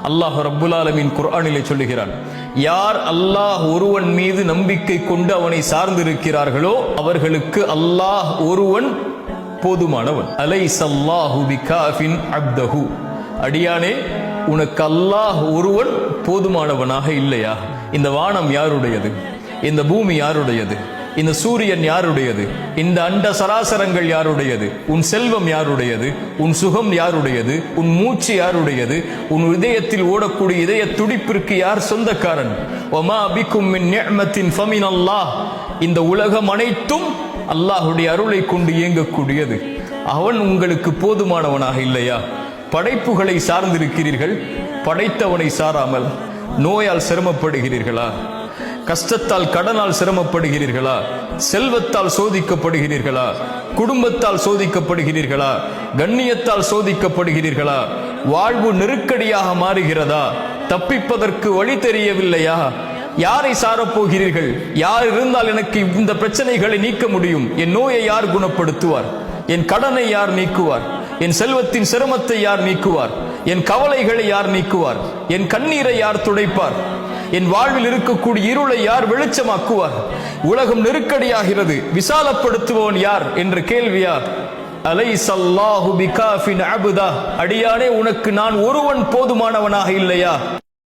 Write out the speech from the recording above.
அல்லாஹ் ரப்புல் ஆலமீன் குர்ஆனிலே சொல்லுகிறான், யார் அல்லாஹ் ஒருவன் மீது நம்பிக்கை கொண்டு அவனை சார்ந்திருக்கிறார்களோ அவர்களுக்கு அல்லாஹ் ஒருவன் போதுமானவன். அலைஸல்லாஹு பிகாஃபின் அப்தஹு, அடியானே உனக்கு அல்லாஹ் ஒருவன் போதுமானவனாக இல்லையா? இந்த வானம் யாருடையது? இந்த பூமி யாருடையது? இந்த சூரியன் யாருடையது? இந்த அண்ட சராசரங்கள் யாருடையது? உன் செல்வம் யாருடையது? உன் சுகம் யாருடையது? உன் மூச்சு யாருடையது? உன் இதயத்தில் ஓடக்கூடிய இதய துடிப்பிற்கு யார் சொந்தக்காரன்? வமா பிக்கும் மின் நிஅமத்தின் ஃபமினல்லாஹ், இந்த உலகம் அனைத்தும் அல்லாஹ்வுடைய அருளை கொண்டு இயங்கக்கூடியது. அவன் உங்களுக்கு போதுமானவனாக இல்லையா? படைப்புகளை சார்ந்திருக்கிறீர்கள், படைத்தவனை சாராமல். நோயால் சிரமப்படுகிறீர்களா? கஷ்டத்தால் கடனால் சிரமப்படுகிறீர்களா? செல்வத்தால் சோதிக்கப்படுகிறீர்களா? குடும்பத்தால் சோதிக்கப்படுகிறீர்களா? கண்ணியத்தால் சோதிக்கப்படுகிறீர்களா? வாழ்வு நெருக்கடியாக மாறுகிறதா? தப்பிப்பதற்கு வழி தெரியவில்லையா? யாரை சாரப்போகிறீர்கள்? யார் இருந்தால் எனக்கு இந்த பிரச்சனைகளை நீக்க முடியும்? என் நோயை யார் குணப்படுத்துவார்? என் கடனை யார் நீக்குவார்? என் செல்வத்தின் சிரமத்தை யார் நீக்குவார்? என் கவலைகளை யார் நீக்குவார்? என் கண்ணீரை யார் துடைப்பார்? என் வாழ்வில் இருக்கக்கூடிய இருளை யார் வெளிச்சமாக்குவார்? உலகம் நெருக்கடியாகிறது, விசாலப்படுத்துவோன் யார் என்ற கேள்வியா? அலைஸல்லாஹு பிகாஃபின் அப்தா, அடியானே உனக்கு நான் ஒருவன் போதுமானவனாக இல்லையா?